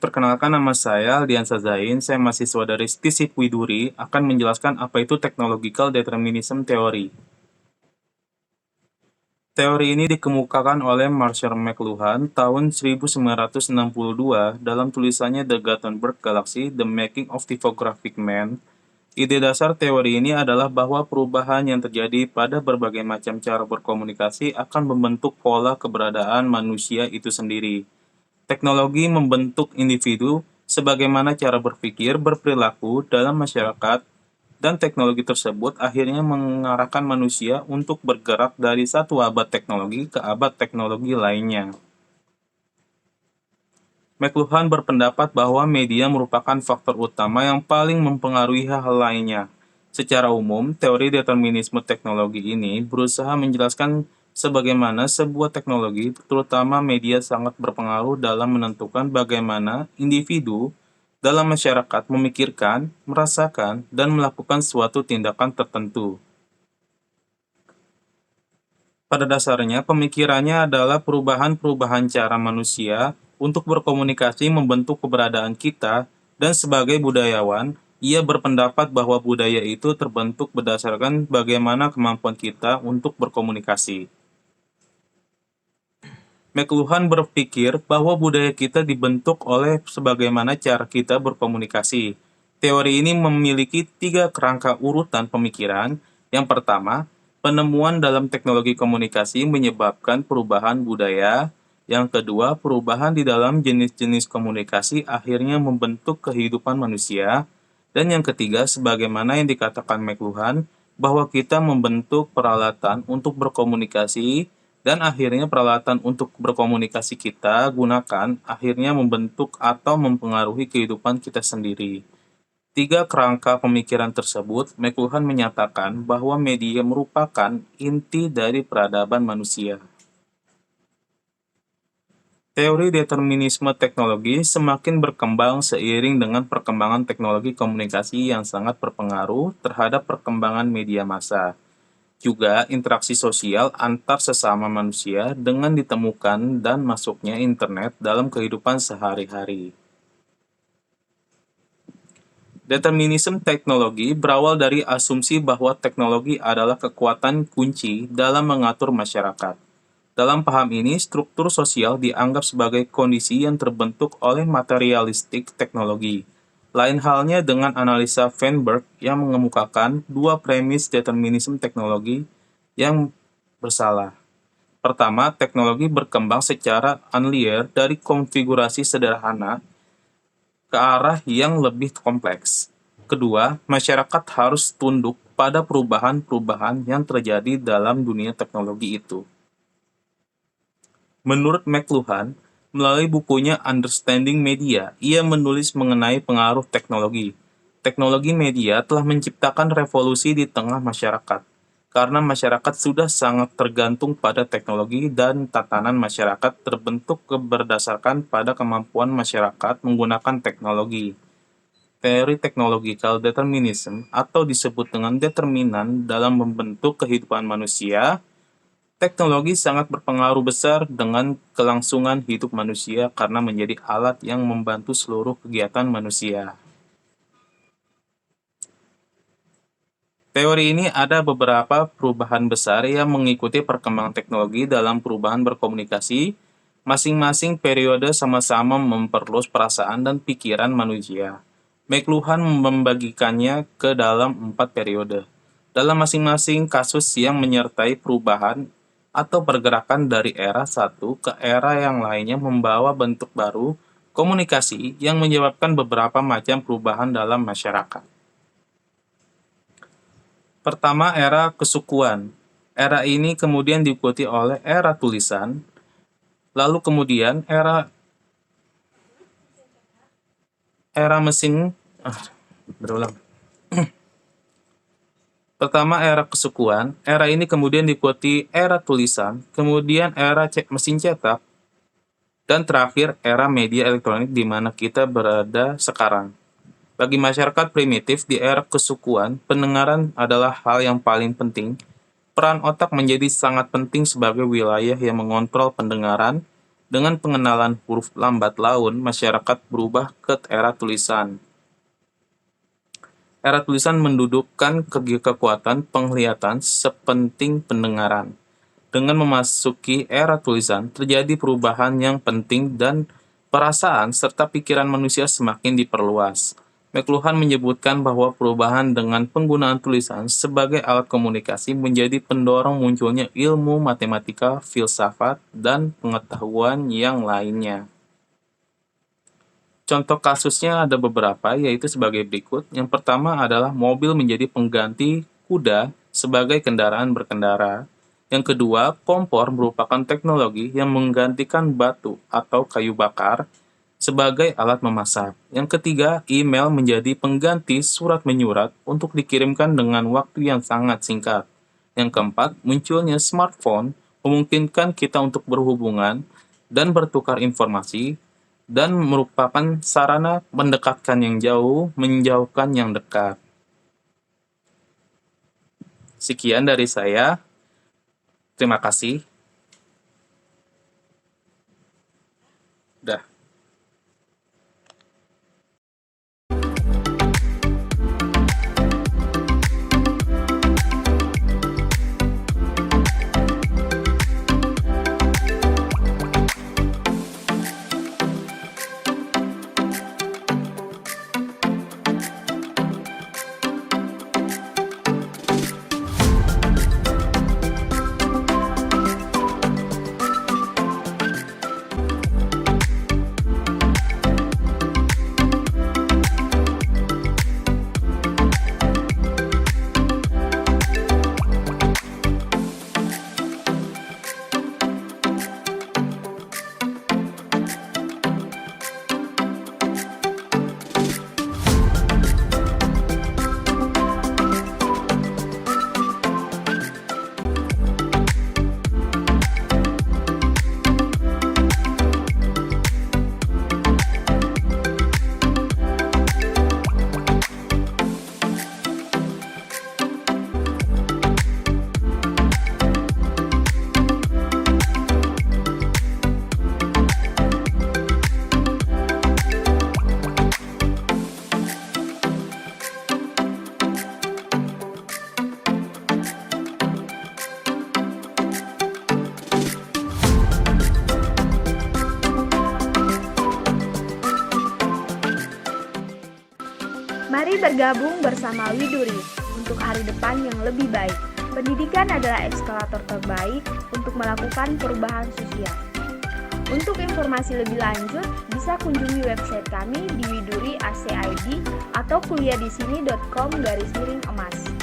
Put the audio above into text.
Perkenalkan nama saya Aldiansa Zain, saya mahasiswa dari STISIP Widuri, akan menjelaskan apa itu Technological Determinism Theory. Teori ini dikemukakan oleh Marshall McLuhan tahun 1962 dalam tulisannya The Gutenberg Galaxy, The Making of Typographic Man. Ide dasar teori ini adalah bahwa perubahan yang terjadi pada berbagai macam cara berkomunikasi akan membentuk pola keberadaan manusia itu sendiri. Teknologi membentuk individu sebagaimana cara berpikir, berperilaku dalam masyarakat, dan teknologi tersebut akhirnya mengarahkan manusia untuk bergerak dari satu abad teknologi ke abad teknologi lainnya. McLuhan berpendapat bahwa media merupakan faktor utama yang paling mempengaruhi hal lainnya. Secara umum, teori determinisme teknologi ini berusaha menjelaskan sebagaimana sebuah teknologi, terutama media, sangat berpengaruh dalam menentukan bagaimana individu dalam masyarakat memikirkan, merasakan, dan melakukan suatu tindakan tertentu. Pada dasarnya, pemikirannya adalah perubahan-perubahan cara manusia untuk berkomunikasi membentuk keberadaan kita, dan sebagai budayawan, ia berpendapat bahwa budaya itu terbentuk berdasarkan bagaimana kemampuan kita untuk berkomunikasi. McLuhan berpikir bahwa budaya kita dibentuk oleh sebagaimana cara kita berkomunikasi. Teori ini memiliki 3 kerangka urutan pemikiran. Yang pertama, penemuan dalam teknologi komunikasi menyebabkan perubahan budaya. Yang kedua, perubahan di dalam jenis-jenis komunikasi akhirnya membentuk kehidupan manusia. Dan yang ketiga, sebagaimana yang dikatakan McLuhan, bahwa kita membentuk peralatan untuk berkomunikasi, dan akhirnya peralatan untuk berkomunikasi kita gunakan akhirnya membentuk atau mempengaruhi kehidupan kita sendiri. 3 kerangka pemikiran tersebut, McLuhan menyatakan bahwa media merupakan inti dari peradaban manusia. Teori determinisme teknologi semakin berkembang seiring dengan perkembangan teknologi komunikasi yang sangat berpengaruh terhadap perkembangan media massa. Juga interaksi sosial antar sesama manusia dengan ditemukan dan masuknya internet dalam kehidupan sehari-hari. Determinisme teknologi berawal dari asumsi bahwa teknologi adalah kekuatan kunci dalam mengatur masyarakat. Dalam paham ini, struktur sosial dianggap sebagai kondisi yang terbentuk oleh materialistik teknologi. Lain halnya dengan analisa Feinberg yang mengemukakan 2 premis determinisme teknologi yang bersalah. Pertama, teknologi berkembang secara unlinear dari konfigurasi sederhana ke arah yang lebih kompleks. Kedua, masyarakat harus tunduk pada perubahan-perubahan yang terjadi dalam dunia teknologi itu. Menurut McLuhan, melalui bukunya Understanding Media, ia menulis mengenai pengaruh teknologi. Teknologi media telah menciptakan revolusi di tengah masyarakat, karena masyarakat sudah sangat tergantung pada teknologi dan tatanan masyarakat terbentuk berdasarkan pada kemampuan masyarakat menggunakan teknologi. Teori technological determinism atau disebut dengan determinan dalam membentuk kehidupan manusia. Teknologi sangat berpengaruh besar dengan kelangsungan hidup manusia karena menjadi alat yang membantu seluruh kegiatan manusia. Teori ini ada beberapa perubahan besar yang mengikuti perkembangan teknologi dalam perubahan berkomunikasi. Masing-masing periode sama-sama memperluas perasaan dan pikiran manusia. McLuhan membagikannya ke dalam 4 periode. Dalam masing-masing kasus yang menyertai perubahan atau pergerakan dari era satu ke era yang lainnya membawa bentuk baru komunikasi yang menyebabkan beberapa macam perubahan dalam masyarakat. Pertama, era kesukuan. Era ini kemudian diikuti oleh era tulisan, lalu kemudian era mesin. Berulang. Pertama, era kesukuan. Era ini kemudian diikuti era tulisan, kemudian era mesin cetak, dan terakhir era media elektronik di mana kita berada sekarang. Bagi masyarakat primitif di era kesukuan, pendengaran adalah hal yang paling penting. Peran otak menjadi sangat penting sebagai wilayah yang mengontrol pendengaran, Dengan pengenalan huruf lambat laun, masyarakat berubah ke era tulisan. Era tulisan mendudukkan kekuatan penglihatan sepenting pendengaran. Dengan memasuki era tulisan, terjadi perubahan yang penting dan perasaan serta pikiran manusia semakin diperluas. McLuhan menyebutkan bahwa perubahan dengan penggunaan tulisan sebagai alat komunikasi menjadi pendorong munculnya ilmu matematika, filsafat, dan pengetahuan yang lainnya. Contoh kasusnya ada beberapa, yaitu sebagai berikut. Yang pertama adalah mobil menjadi pengganti kuda sebagai kendaraan berkendara. Yang kedua, kompor merupakan teknologi yang menggantikan batu atau kayu bakar sebagai alat memasak. Yang ketiga, email menjadi pengganti surat menyurat untuk dikirimkan dengan waktu yang sangat singkat. Yang keempat, munculnya smartphone memungkinkan kita untuk berhubungan dan bertukar informasi dan merupakan sarana mendekatkan yang jauh, menjauhkan yang dekat. Sekian dari saya. Terima kasih. Dah. Mari bergabung bersama Widuri untuk hari depan yang lebih baik. Pendidikan adalah eskalator terbaik untuk melakukan perubahan sosial. Untuk informasi lebih lanjut, bisa kunjungi website kami di widuri.ac.id atau kuliahdisini.com/emas.